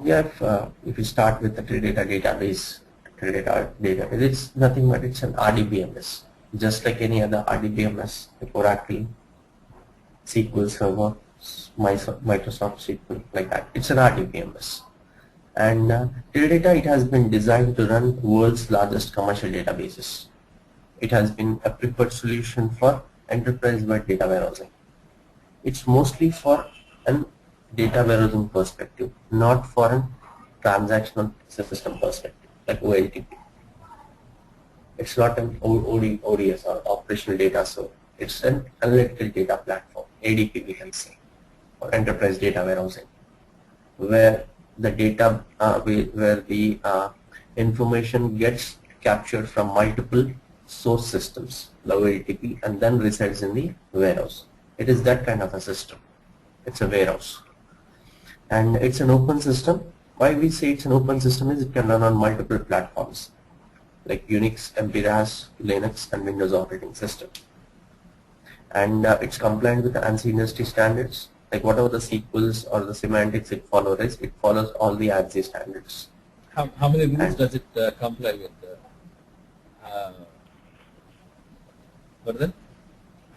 Yeah, if you start with the Teradata database, it's nothing but it's an RDBMS, just like any other RDBMS, like Oracle, SQL Server, Microsoft SQL, like that. It's an RDBMS. And Teradata, it has been designed to run world's largest commercial databases. It has been a preferred solution for enterprise-wide data warehousing. It's mostly for an data warehousing perspective, not for an transactional system perspective, like OLTP. It's not an ODS or operational data store. It's an analytical data platform, ADP we can say, for enterprise data warehousing, where the data, where the information gets captured from multiple source systems, the OLTP, and then resides in the warehouse. It is that kind of a system. It's a warehouse. And it's an open system. Why we say it's an open system is it can run on multiple platforms like Unix, MPRAS, Linux, and Windows operating system. And it's compliant with the ANSI industry standards. Like whatever the SQLs or the semantics it follows, it follows all the ANSI standards. How many rules does it comply with? Further?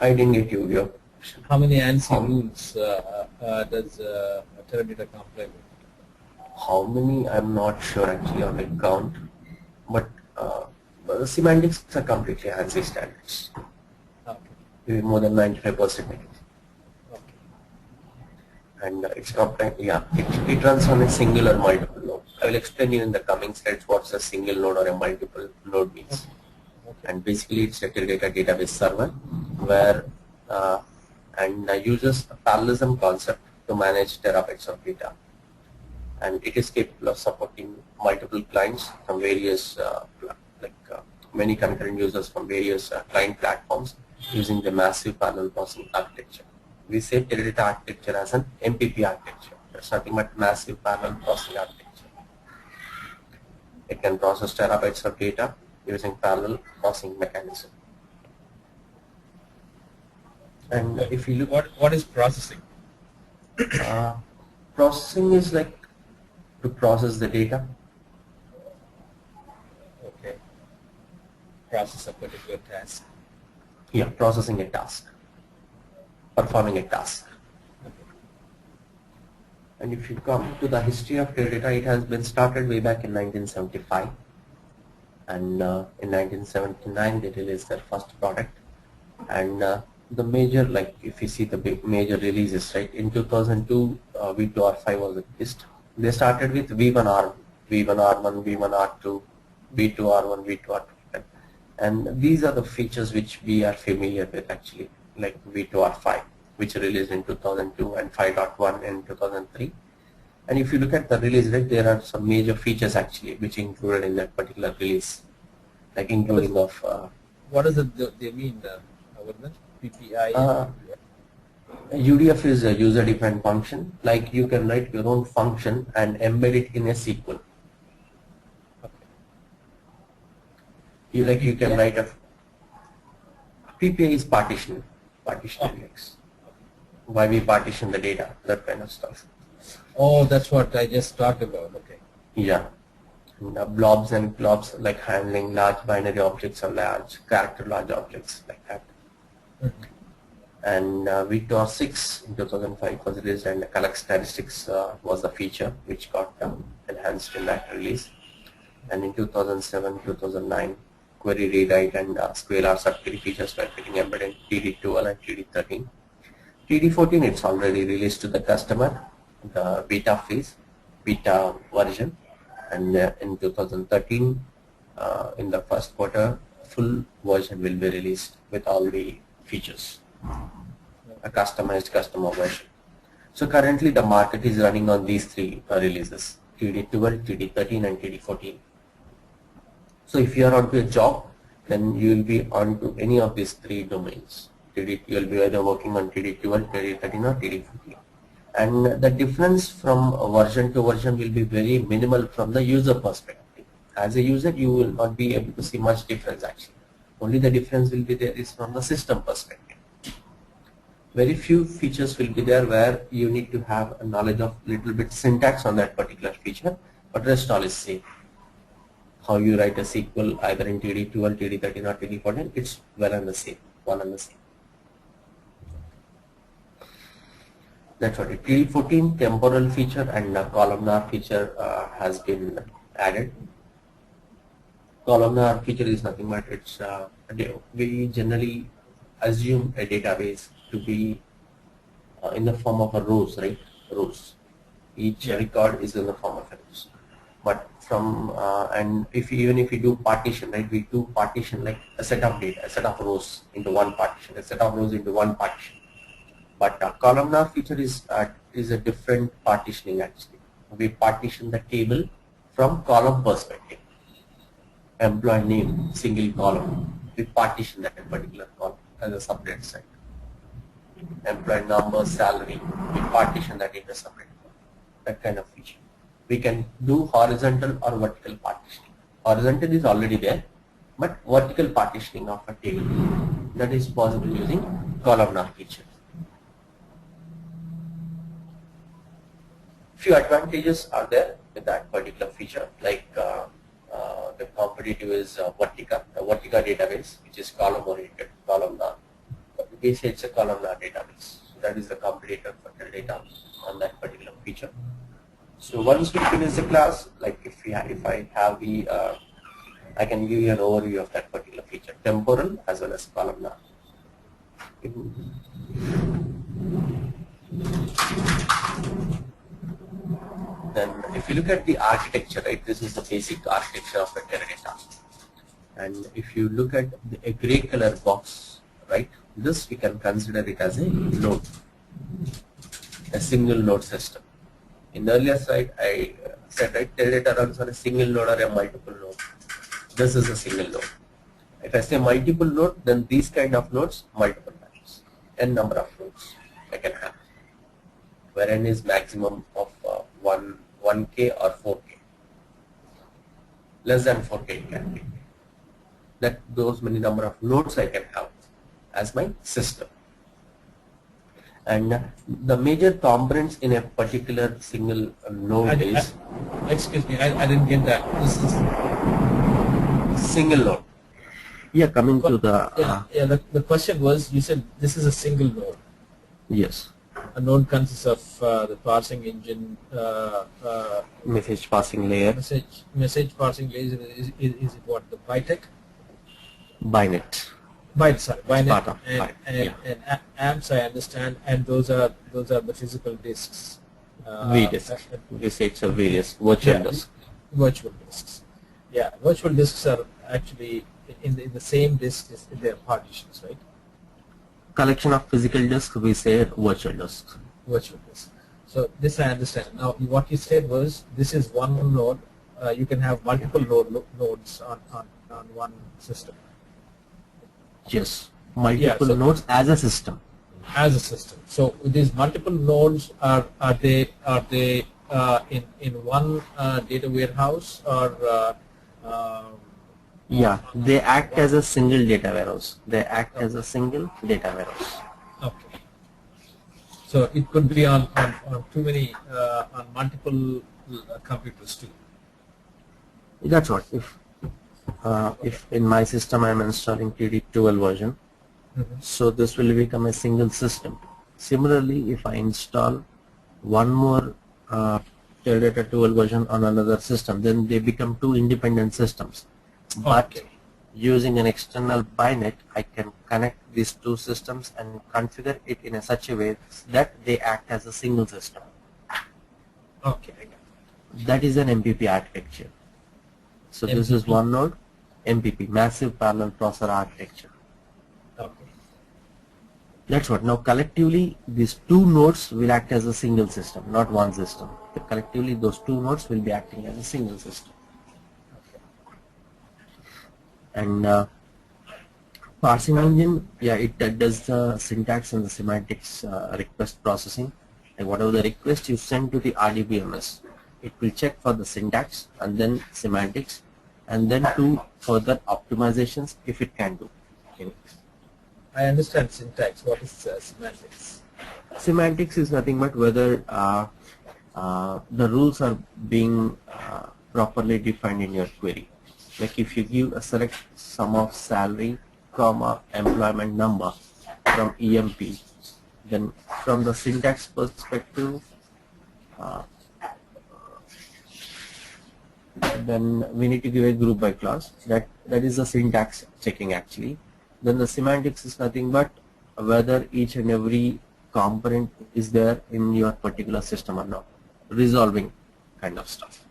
I didn't get you your question. How many ANSI rules does Teradata comply with? How many? I'm not sure actually on the count, but the semantics are completely ANSI standards. Okay. More than 95%. Okay. And it's compliant. Yeah, it runs on a single or multiple node. I will explain you in the coming slides what's a single node or a multiple node means. Okay. And basically it's a Teradata database server where uses a parallelism concept to manage terabytes of data. And it is capable of supporting multiple clients from various, many concurrent users from various client platforms using the massive parallel processing architecture. We say Teradata architecture as an MPP architecture. That's nothing but massive parallel processing architecture. It can process terabytes of data using parallel processing mechanism. And if you look, what is processing? Processing is like to process the data. Okay. Process a particular task. Yeah, processing a task, performing a task. Okay. And if you come to the history of Teradata, it has been started way back in 1975. And in 1979, they released their first product. And the major, like if you see the big major releases, right? In 2002, V2R5 was released. They started with V1R, V1R1, V1R2, V2R1, V2R2. And these are the features which we are familiar with actually, like V2R5, which released in 2002 and 5.1 in 2003. And if you look at the release, right, there are some major features actually which included in that particular release, like including what does it they mean? PPI? UDF is a user-defined function. Like you can write your own function and embed it in a SQL. Okay. You can write a PPI is partitioning. Yes. Why we partition the data, that kind of stuff. Oh, that's what I just talked about. Okay. Yeah. Blobs and globs, like handling large binary objects or large character large objects like that. Mm-hmm. And V2R6 in 2005 was released, and collect statistics was the feature which got enhanced in that release. And in 2007, 2009, query rewrite and scalar subquery features were getting embedded in TD12 and TD13. TD14 it's already released to the customer, the beta version, and in 2013, in the first quarter, full version will be released with all the features, a customized customer version. So currently the market is running on these three releases, TD12, TD13 and TD14. So if you are onto a job, then you will be onto any of these three domains. You will be either working on TD12, TD13 or TD14. And the difference from version to version will be very minimal from the user perspective. As a user, you will not be able to see much difference actually. Only the difference will be there is from the system perspective. Very few features will be there where you need to have a knowledge of little bit syntax on that particular feature, but rest all is same. How you write a SQL either in TD12, TD13 or TD14, it's well and the same, one and the same. That's what it. TD14 temporal feature and columnar feature has been added. Columnar feature is nothing but it's we generally assume a database to be in the form of a rows, right? Rows. Each record is in the form of a rows. But from and even if we do partition, right? We do partition like a set of data, a set of rows into one partition, a set of rows into one partition. But columnar feature is a different partitioning actually. We partition the table from column perspective. Employee name, single column. We partition that particular column as a separate set. Employee number, salary. We partition that into a separate column. That kind of feature. We can do horizontal or vertical partitioning. Horizontal is already there, but vertical partitioning of a table, that is possible using columnar feature. Few advantages are there with that particular feature, like the competitive is Vertica, a Vertica database, which is column-oriented, columnar. We say it's a columnar database. So that is the competitor for Teradata on that particular feature. So once we finish the class, like if I have the, I can give you an overview of that particular feature, temporal as well as columnar. Then if you look at the architecture, right, this is the basic architecture of the Teradata. And if you look at a gray color box, right, this we can consider it as a node, a single node system. In the earlier slide, I said, right, Teradata runs on a single node or a multiple node. This is a single node. If I say multiple node, then these kind of nodes, multiple times, n number of nodes I can have, where n is maximum of 1K or 4K. Less than 4K it can be. That those many number of nodes I can have as my system. And the major components in a particular single node is. Excuse me, I didn't get that. This is single node. Yeah, coming to the. The question was, you said this is a single node. Yes. A node consists of the parsing engine, message passing layer. Message parsing layer is it what, the bytec? Bynet. Bynet and amps, I understand, and those are the physical disks. VDisk. We say it's a VDisk, virtual disk. Virtual disks. Yeah, virtual disks are actually in the same disk in their partitions, right? Collection of physical disks, we say virtual disks. Virtual disk. So this I understand. Now what you said was this is one node. You can have multiple nodes on one system. Yes, multiple nodes as a system. As a system. So these multiple nodes are they in one data warehouse or? Yeah, they act as a single data warehouse. They act as a single data warehouse. Okay. So it could be on too many on multiple computers too. That's what. If in my system I am installing TD12 version, so this will become a single system. Similarly, if I install one more Teradata 12 version on another system, then they become two independent systems. But using an external bynet, I can connect these two systems and configure it in such a way that they act as a single system. Okay. That is an MPP architecture. So MPP. This is one node, MPP, massive parallel processor architecture. Okay. That's what. Now collectively, these two nodes will act as a single system, not one system. Collectively, those two nodes will be acting as a single system. And parsing engine, yeah, it does the syntax and the semantics request processing. And whatever the request you send to the RDBMS, it will check for the syntax and then semantics, and then do further optimizations if it can do. Okay. I understand syntax. What is semantics? Semantics is nothing but whether the rules are being properly defined in your query. Like if you give a select sum of salary, comma, employment number from EMP, then from the syntax perspective, then we need to give a group by class. That is the syntax checking actually. Then the semantics is nothing but whether each and every component is there in your particular system or not, resolving kind of stuff.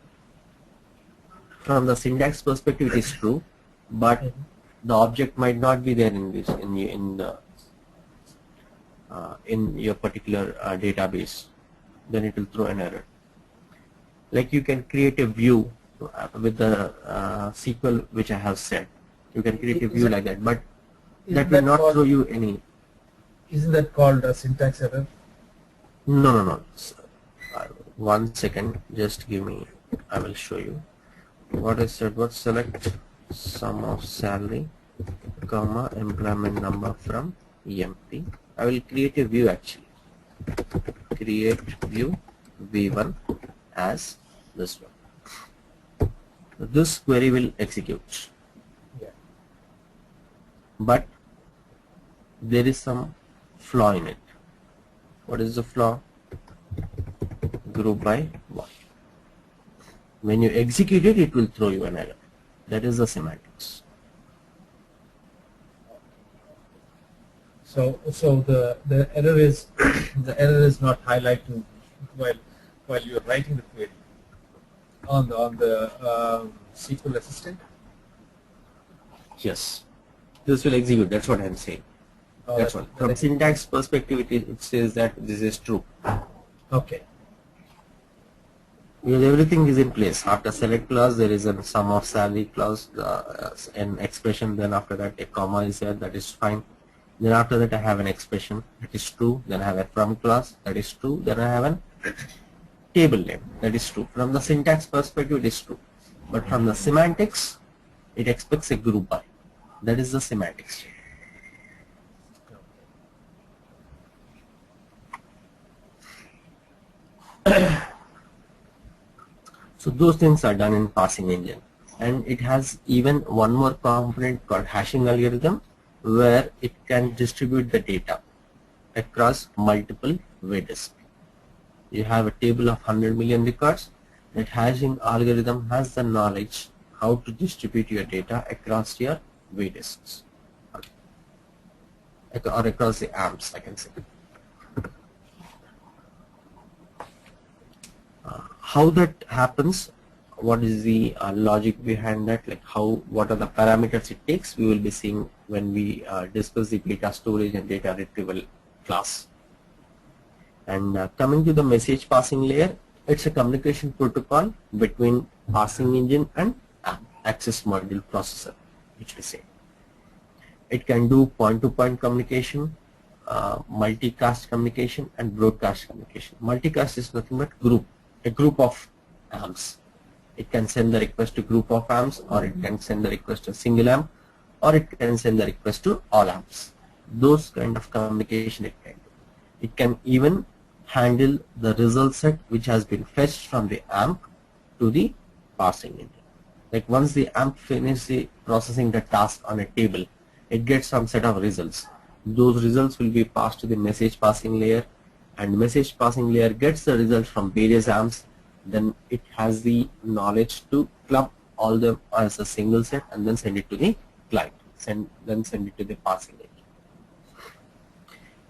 From the syntax perspective, it is true, but the object might not be there in this in your particular database. Then it will throw an error. Like you can create a view with the SQL which I have said. You can create a view like that, but that will not throw you any. Isn't that called a syntax error? No. One second, just give me. I will show you. What I said was select sum of salary, comma, employment number from EMP. I will create a view actually. Create view V1 as this one. This query will execute. Yeah. But there is some flaw in it. What is the flaw? Group by one. When you execute it, it will throw you an error. That is the semantics. So the error is the error is not highlighted while you're writing the query on the SQL assistant. Yes, this will execute. That's what I'm saying. That's what. From syntax perspective, it says that this is true. Okay. Because everything is in place. After select clause, there is a sum of salary clause, an expression. Then after that, a comma is there. That is fine. Then after that, I have an expression. That is true. Then I have a from clause. That is true. Then I have an table name. That is true. From the syntax perspective, it is true. But from the semantics, it expects a group by. That is the semantics. So those things are done in parsing engine, and it has even one more component called hashing algorithm, where it can distribute the data across multiple disks. You have a table of 100 million records. That hashing algorithm has the knowledge how to distribute your data across your disks, or across the amps, I can say. How that happens, what is the logic behind that, like what are the parameters it takes, we will be seeing when we discuss the data storage and data retrieval class. And coming to the message passing layer, it's a communication protocol between parsing engine and access module processor, which we say. It can do point-to-point communication, multicast communication, and broadcast communication. Multicast is nothing but a group of amps. It can send the request to group of amps, or it can send the request to a single amp, or it can send the request to all amps. Those kind of communication it can do. It can even handle the result set which has been fetched from the amp to the parsing engine. Like once the amp finishes the processing the task on a table, it gets some set of results. Those results will be passed to the message passing layer, and message passing layer gets the results from various amps. Then it has the knowledge to club all them as a single set and then send it to the client, then send it to the parsing engine.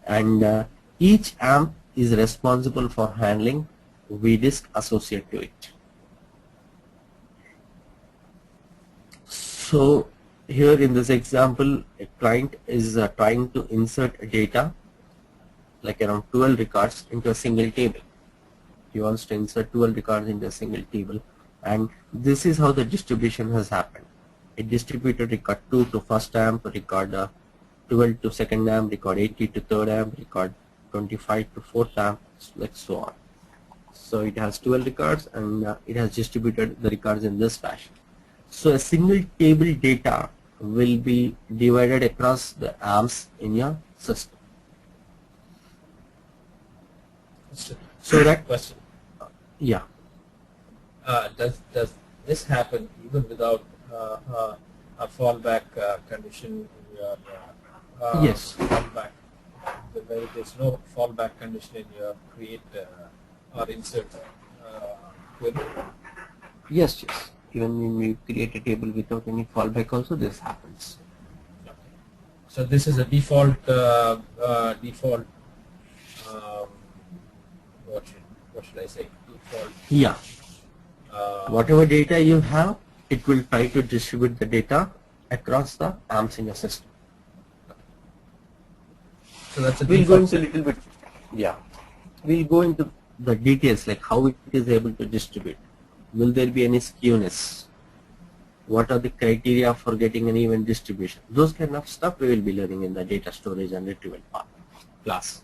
And each amp is responsible for handling vdisk associated to it. So here in this example, a client is trying to insert data like around 12 records into a single table. He wants to insert 12 records into a single table, and this is how the distribution has happened. It distributed record 2 to first amp, record 12 to second amp, record 80 to third amp, record 25 to fourth amp, like so on. So it has 12 records, and it has distributed the records in this fashion. So a single table data will be divided across the amps in your system. So that question. Yeah. Does this happen even without a fallback condition in your Yes. fallback? Where there's no fallback condition in your create or insert query? Yes, yes. Even when you create a table without any fallback also this happens. Okay. So this is a default default what should I say? Default. Yeah. Whatever data you have, it will try to distribute the data across the amps in your system. So that's a We'll go default. into a little bit. Yeah. We'll go into the details like how it is able to distribute. Will there be any skewness? What are the criteria for getting an even distribution? Those kind of stuff we will be learning in the data storage and retrieval part class.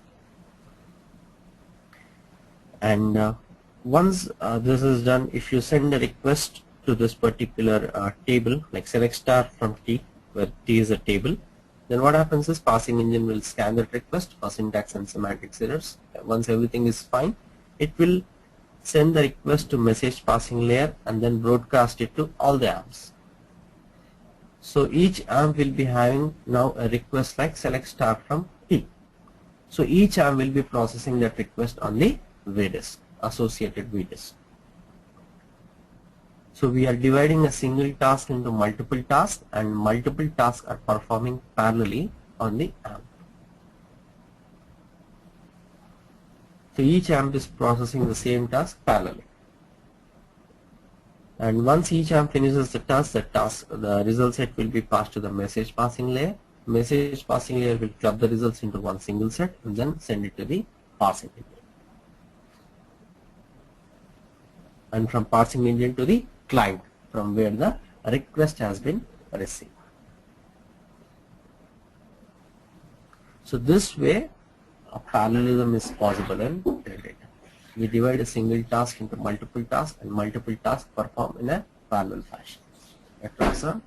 And once this is done, if you send a request to this particular table, like select star from T, where T is a table, then what happens is passing engine will scan that request for syntax and semantics errors. Once everything is fine, it will send the request to message passing layer and then broadcast it to all the amps. So each amp will be having now a request like select star from T. So each amp will be processing that request on the VDisk, associated VDisk. So we are dividing a single task into multiple tasks, and multiple tasks are performing parallelly on the amp. So each amp is processing the same task parallelly. And once each amp finishes the task, the result set will be passed to the message passing layer. Message passing layer will club the results into one single set and then send it to the parsing engine. And from parsing engine to the client, from where the request has been received. So this way a parallelism is possible in Teradata. We divide a single task into multiple tasks, and multiple tasks perform in a parallel fashion across a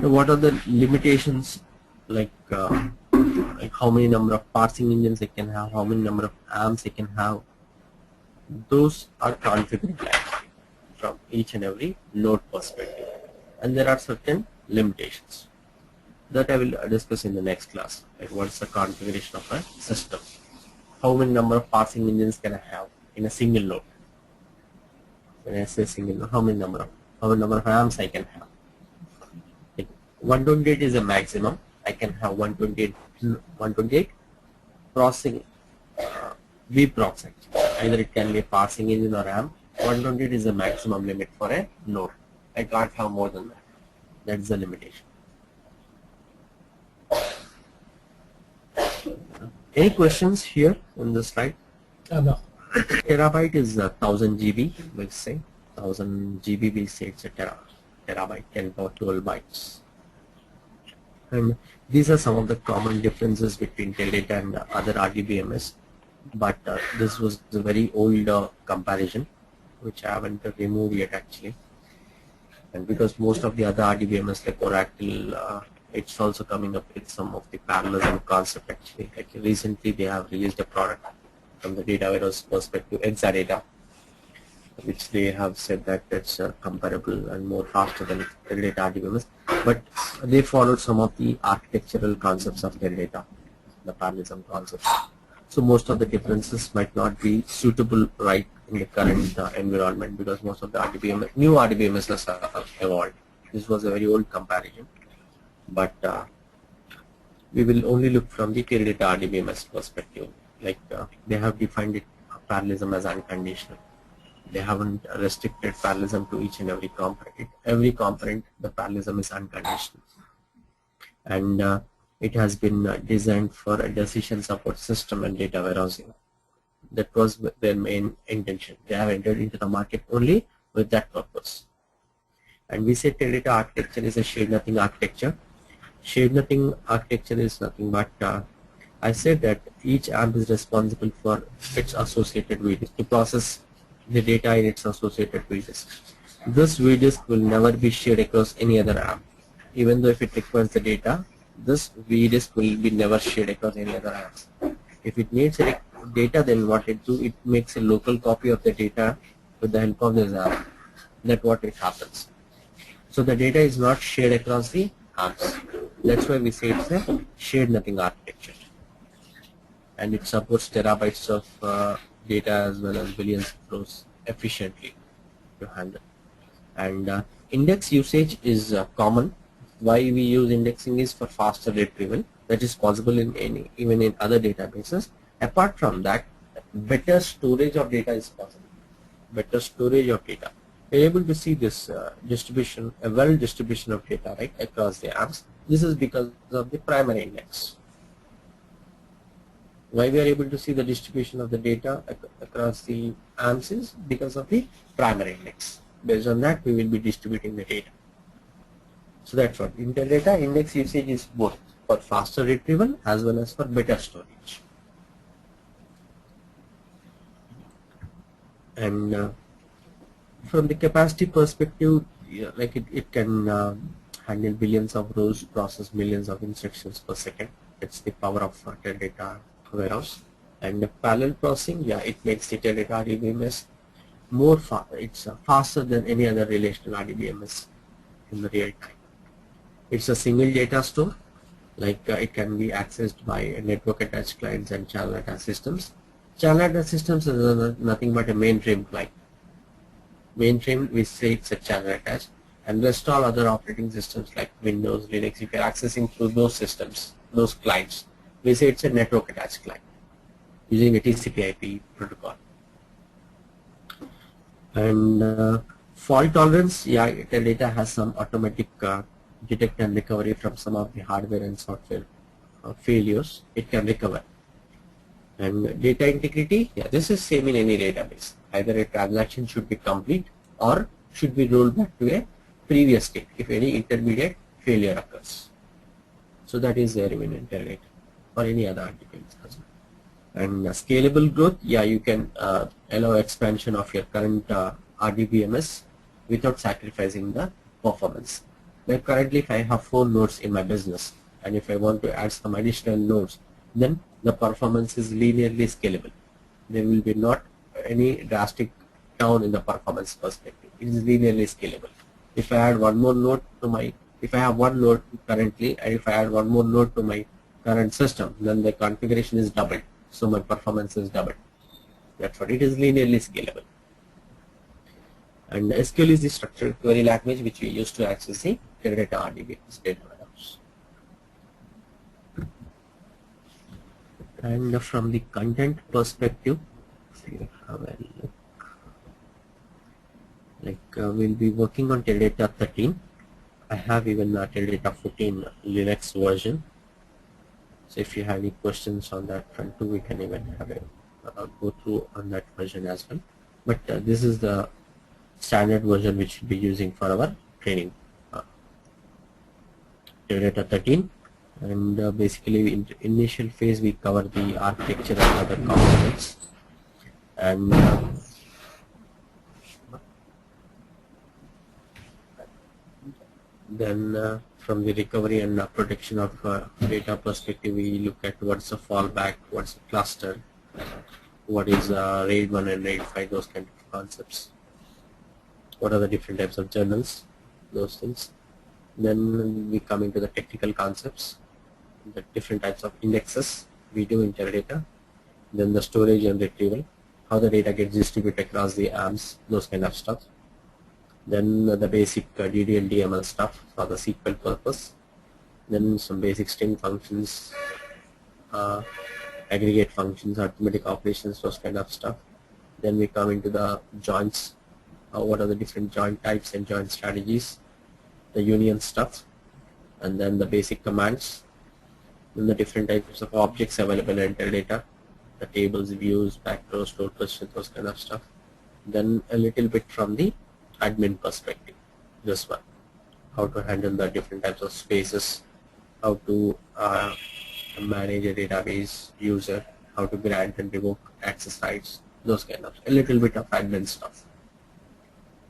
So what are the limitations, like how many number of parsing engines it can have, how many number of amps it can have? Those are configured from each and every node perspective, and there are certain limitations that I will discuss in the next class. Like what's the configuration of a system? How many number of parsing engines can I have in a single node? When I say single node, how many number of amps I can have? Like 128 is a maximum. I can have 128 processing vprocs actually. Either it can be a parsing engine or amp. 128 is the maximum limit for a node. I can't have more than that. That's the limitation. Any questions here on the slide? No. Terabyte is 1000 GB. We'll say 1000 GB. We'll say it's a terabyte, 10 or 12 bytes. And these are some of the common differences between Teradata and other RDBMS. But this was a very old comparison, which I haven't removed yet actually. And because most of the other RDBMS like Oracle, it's also coming up with some of the parallelism concept actually. Like recently they have released a product from the data warehouse perspective, Exadata, which they have said that it's comparable and more faster than Teradata RDBMS. But they followed some of the architectural concepts of Teradata, the parallelism concepts. So most of the differences might not be suitable right in the current environment, because most of the new RDBMS have evolved. This was a very old comparison, but we will only look from the Teradata RDBMS perspective. Like they have defined it parallelism as unconditional. They haven't restricted parallelism to each and every component. Every component, the parallelism is unconditional, and it has been designed for a decision support system and data warehousing. That was their main intention. They have entered into the market only with that purpose. And we say Teradata architecture is a shared nothing architecture. Shared nothing architecture is nothing but I said that each AMP is responsible for its associated VDisk, to process the data in its associated VDisk. This vdisk will never be shared across any other app. Even though if it requires the data, this vdisk will be never shared across any other apps. If it needs data, then what it do, it makes a local copy of the data with the help of this app. That's what it happens. So the data is not shared across the apps. That's why we say it's a shared nothing architecture. And it supports terabytes of data as well as billions of rows efficiently to handle. And index usage is common. Why we use indexing is for faster retrieval. That is possible in even in other databases. Apart from that, better storage of data is possible. Better storage of data. You're able to see this distribution, a well distribution of data right across the apps. This is because of the primary index. Why we are able to see the distribution of the data across the AMPs is because of the primary index. Based on that, we will be distributing the data. So that's what Teradata index usage is both for faster retrieval as well as for better storage. And from the capacity perspective, yeah, like it can handle billions of rows, process millions of instructions per second. It's the power of Teradata warehouse. And the parallel processing, yeah, it makes the Teradata RDBMS more it's faster than any other relational RDBMS in the real time. It's a single data store, like it can be accessed by network attached clients and channel attached systems. Channel attached systems is nothing but a mainframe client. Mainframe, we say it's a channel attached, and rest all other operating systems like Windows, Linux, if you're accessing through those systems, those clients, we say it's a network attached client using a TCP/IP protocol. And fault tolerance, yeah, the data has some automatic detect and recovery from some of the hardware and software failures. It can recover. And data integrity, yeah, this is same in any database. Either a transaction should be complete or should be rolled back to a previous state if any intermediate failure occurs. So that is there even in Teradata or any other articles as well. And scalable growth, yeah, you can allow expansion of your current RDBMS without sacrificing the performance. Like currently, if I have 4 nodes in my business, and if I want to add some additional nodes, then the performance is linearly scalable. There will be not any drastic down in the performance perspective. It is linearly scalable. If I add one more node to my, if I have one node currently, and if I add one more node to my current system, then the configuration is doubled. So my performance is doubled. That's what it is, linearly scalable. And SQL is the structured query language which we use to access the Teradata RDBMS data warehouse. And from the content perspective, have a look. Like we'll be working on Teradata 13. I have even Teradata 14 Linux version. So if you have any questions on that front too, we can even have a go through on that version as well. But this is the standard version which we'll be using for our training. Teradata 13, and basically in initial phase we cover the architecture and other components, and then from the recovery and protection of data perspective, we look at what's the fallback, what's the cluster, what is RAID 1 and RAID 5, those kind of concepts. What are the different types of journals, those things. Then we come into the technical concepts, the different types of indexes we do in Teradata, then the storage and retrieval, how the data gets distributed across the AMPs, those kind of stuff. Then the basic DD and DML stuff for the SQL purpose. Then some basic string functions, aggregate functions, arithmetic operations, those kind of stuff. Then we come into the joins, what are the different join types and join strategies, the union stuff, and then the basic commands, then the different types of objects available in Teradata, the tables, views, macros, stored questions, those kind of stuff. Then a little bit from the admin perspective, this one, how to handle the different types of spaces, how to manage a database user, how to grant and revoke access rights, those kind of, a little bit of admin stuff.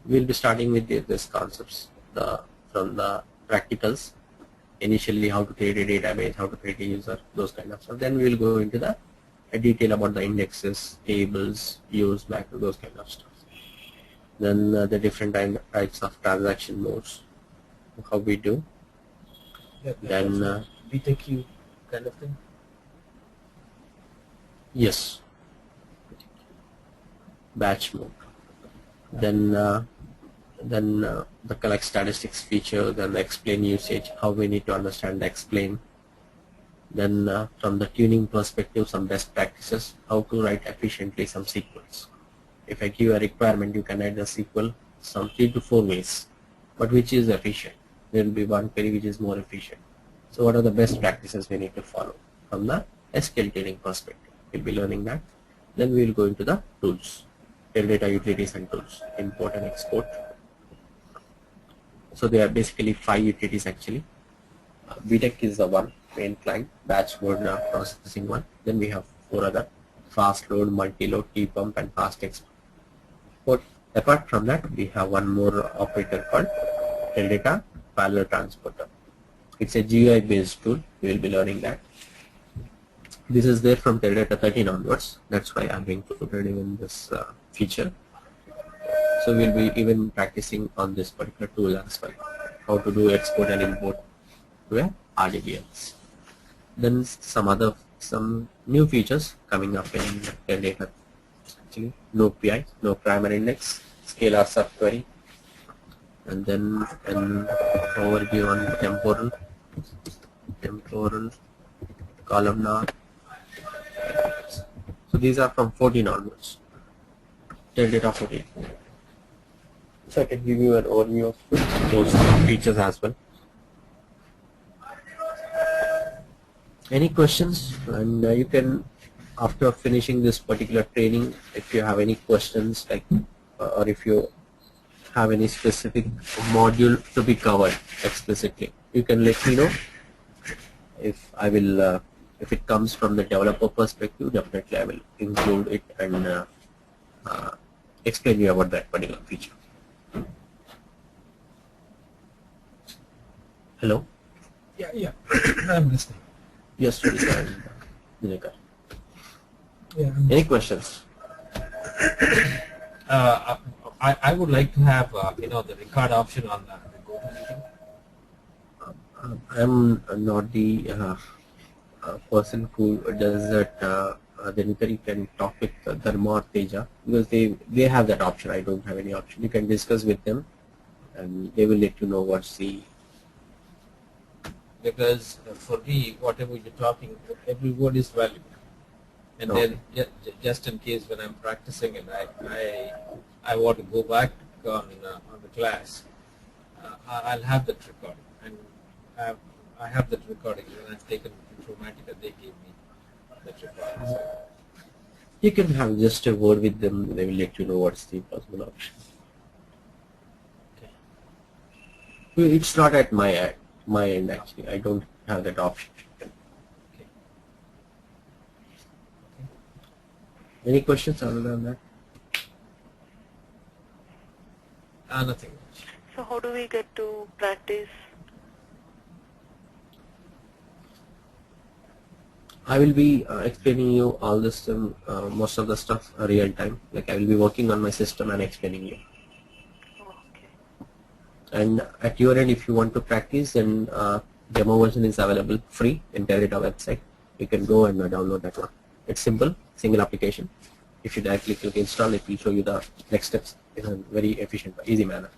we'll be starting with these concepts from the practicals. Initially, how to create a database, how to create a user, those kind of stuff. Then we will go into the detail about the indexes, tables, views, macro, those kind of stuff. Then the different types of transaction modes, how we do. Yeah, Then BTQ kind of thing. yes, batch mode. Then the collect statistics feature, then the explain usage, how we need to understand the explain. Then from the tuning perspective, some best practices, how to write efficiently some SQLs. If I give a requirement, you can write the SQL some 3 to 4 ways, but which is efficient? There will be one query which is more efficient. So what are the best practices we need to follow from the SQL tuning perspective? We'll be learning that. Then we will go into the tools, Teradata utilities and tools, import and export. So there are basically 5 utilities actually. BTEC is the one main client, batch mode processing one. Then we have 4 other: fast load, multi load, T-pump, and fast export. But apart from that, we have one more operator called Teradata parallel transporter. It's a GUI based tool. We will be learning that. This is there from Teradata 13 onwards. That's why I'm included in this feature. So we'll be even practicing on this particular tool as well, how to do export and import to a RDBMS. Then some new features coming up in Teradata. Actually, no PI, no primary index, scalar subquery, and then an overview on temporal, columnar. So these are from 14 onwards. Teradata 14. So I can give you an overview of those features as well. Any questions? And you can, after finishing this particular training, if you have any questions, like, or if you have any specific module to be covered explicitly, you can let me know. If I will, if it comes from the developer perspective, definitely I will include it and explain you about that particular feature. Hello? Yeah. I'm listening. Yes, sorry. Yeah. Any questions? I would like to have the record option on the GoToMeeting. I'm not the person who does that. Then you can talk with Dharma or Teja, because they have that option. I don't have any option. You can discuss with them and they will let you know what's the. Because for me, whatever you're talking, every word is valuable. And Okay. then just in case when I'm practicing and I want to go back on the class, I'll have that recording. And I have that recording when I've taken Informatica, they gave me that recording. So, You can have just a word with them. They will let you know what's the possible option. okay. It's not at my end actually. I don't have that option. Okay. Any questions other than that? Nothing much. So how do we get to practice? I will be explaining you all this, most of the stuff real time. Like I will be working on my system and explaining you. Okay. And at your end, if you want to practice, then demo version is available free in Teradata website. You can go and download that one. It's simple, single application. If you directly click install, it will show you the next steps in a very efficient, easy manner.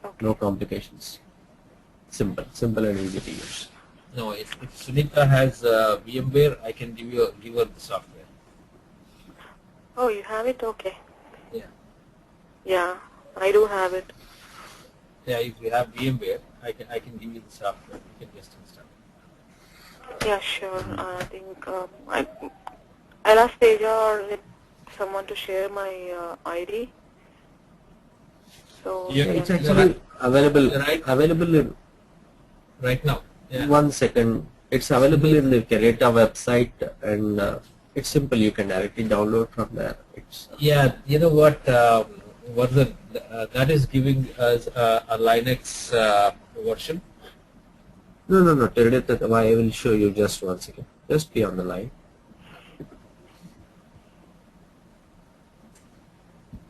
Okay. No complications. Simple and easy to use. No, if Sunita has VMware, I can give her the software. Oh, you have it? Okay. Yeah. Yeah, I do have it. Yeah, if you have VMware, I can give you the software. You can just install it. Yeah, sure. I think I'll ask Teja or someone to share my ID. So Yeah, It's Yeah. actually available. Right. Available in Right now. Yeah. 1 second. It's available in the Teradata website, and it's simple. You can directly download from there. It's Yeah, you know what? version that is giving us a Linux version. No, Teradata, I will show you just one second. Just be on the line.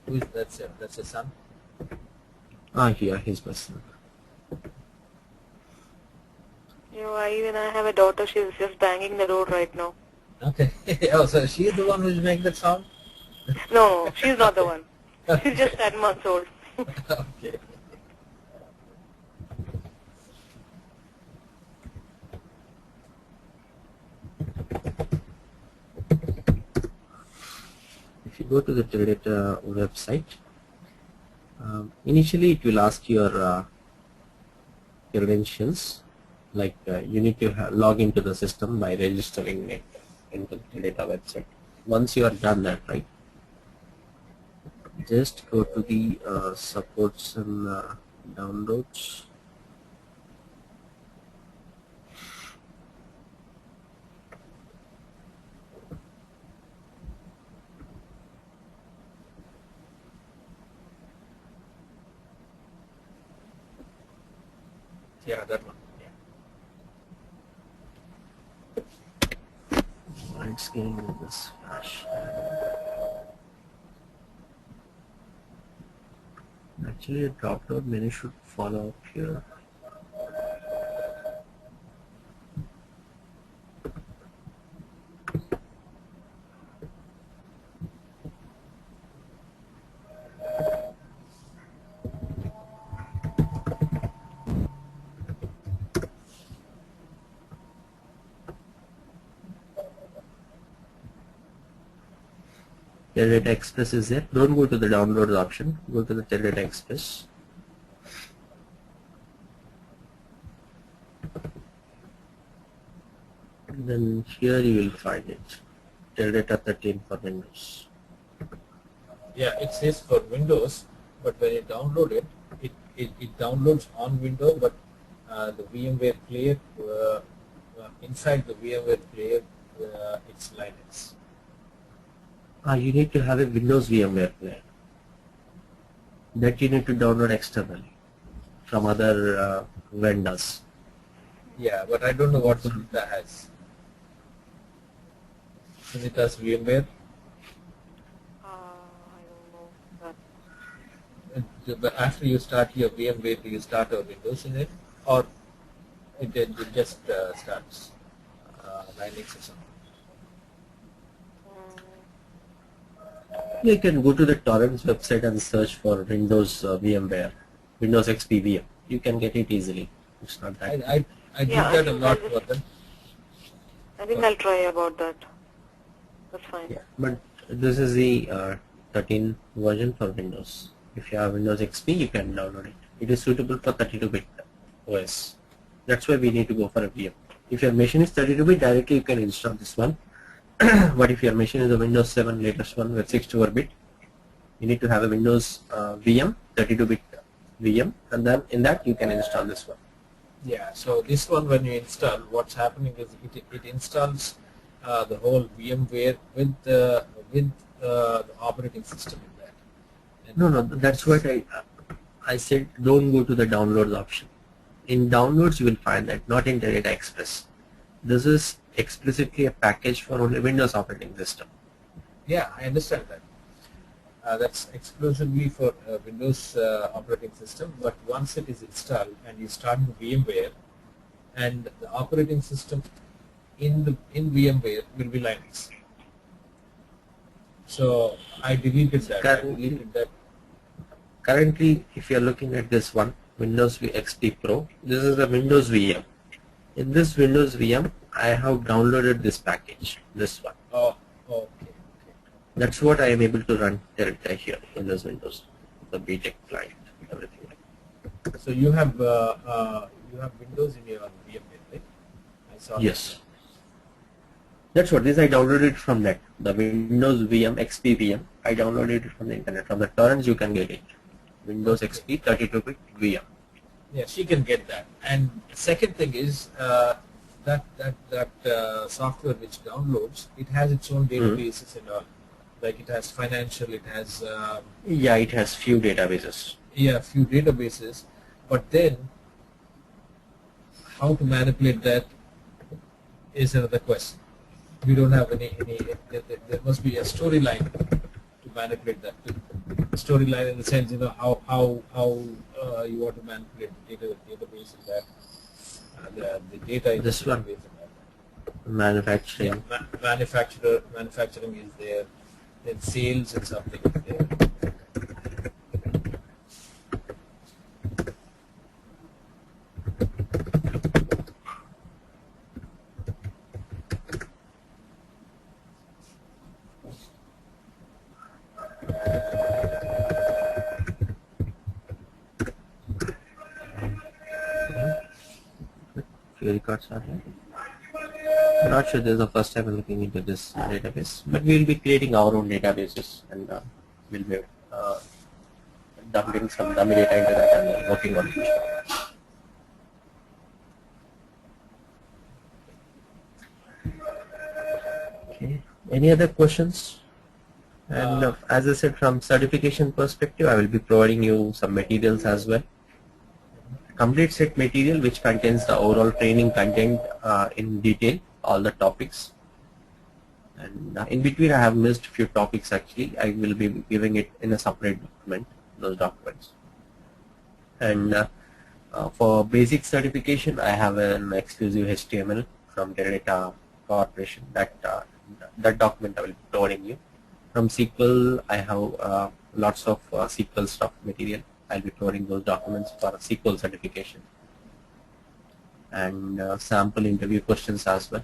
Who is that's a son? Here, he's my son. You know, even I have a daughter. She's just banging the door right now. Okay. Oh, so she is the one who's making that sound? No, she's not the one. She's just 10 months old. Okay. If you go to the Teradata website, initially it will ask your credentials, like you need to log into the system by registering it into the Teradata website. Once you are done that, right, just go to the supports and downloads. Yeah, that one. Yeah. It's getting in this flash. Actually, a drop-down menu should follow up here. Teradata Express is there. Don't go to the downloads option. Go to the Teradata Express. Then here you will find it. Teradata 13 for Windows. Yeah, it says for Windows, but when you download it, it downloads on Windows, but the VMware player, inside the VMware player, it's Linux. You need to have a Windows VMware player. That you need to download externally from other vendors. Yeah, but I don't know what Sunita has. Sunita's VMware. I don't know. But after you start your VMware, do you start a Windows in it, or it just starts Linux or something? You can go to the torrents website and search for Windows VMware, Windows XP VM. You can get it easily. It's not that. I did Yeah, that a lot for them. I think I'll try about that. That's fine. Yeah, but this is the 13 version for Windows. If you have Windows XP, you can download it. It is suitable for 32-bit OS. That's why we need to go for a VM. If your machine is 32-bit, directly you can install this one. But if your machine is a Windows 7 latest one with 64-bit, you need to have a Windows VM, 32-bit VM, and then in that you can install this one. Yeah, so this one, when you install, what's happening is it installs the whole VMware with the operating system in that. And No, that's what I said. Don't go to the downloads option. In downloads, you will find that, not in Teradata Express. This is explicitly a package for only Windows operating system. Yeah, I understand that. That's exclusively for Windows operating system, but once it is installed and you start the VMware, and the operating system in VMware will be Linux. So I deleted that. Currently, if you are looking at this one, Windows XP Pro, this is the Windows VM. In this Windows VM, I have downloaded this package, this one. Oh, okay. That's what I am able to run Teradata here in this Windows, the BTEC client, everything. So you have Windows in your VMware, right? I saw. Yes. That's what this I downloaded from that. The Windows VM, XP VM, I downloaded it from the internet. From the torrents you can get it. Windows XP 32-bit VM. Yeah, she can get that. And second thing is that software which downloads, it has its own databases and all. Like it has financial, it has Yeah, it has few databases. yeah, few databases, but then how to manipulate that is another question. We don't have any there must be a storyline to manipulate that. Storyline in the sense, you know, how you want to manipulate the database and that the data in This the one, database and that. manufacturing. Yeah, manufacturing is there, then sales and something is there. Few records are here. I'm not sure this is the first time I'm looking into this database, but we'll be creating our own databases, and we'll be dumping some dummy data into that and working on it. Okay. Any other questions? And as I said, from certification perspective, I will be providing you some materials as well. Complete set material which contains the overall training content in detail, all the topics. And in between I have missed few topics actually. I will be giving it in a separate document, those documents. And for basic certification, I have an exclusive HTML from Teradata Corporation. That document I will be providing you. From SQL, I have lots of SQL stuff material. I'll be providing those documents for SQL certification, and sample interview questions as well.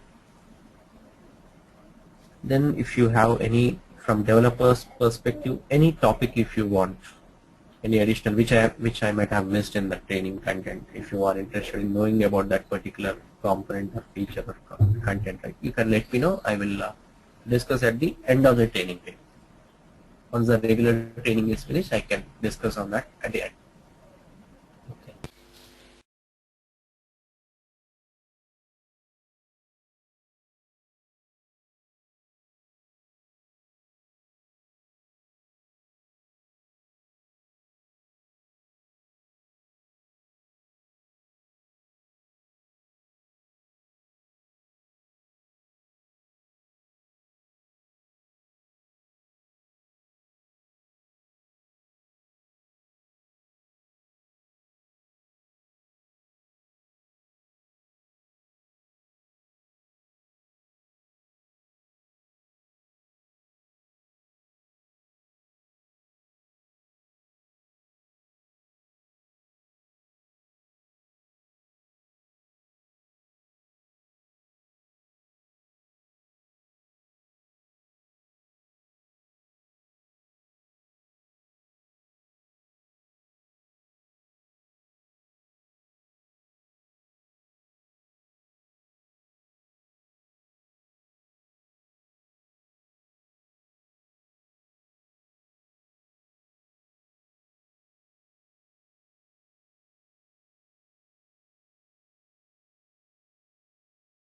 Then if you have any, from developers perspective, any topic if you want, any additional which I might have missed in the training content, if you are interested in knowing about that particular component or feature or content, right, you can let me know. I will discuss at the end of the training day. Once the regular training is finished, I can discuss on that at the end.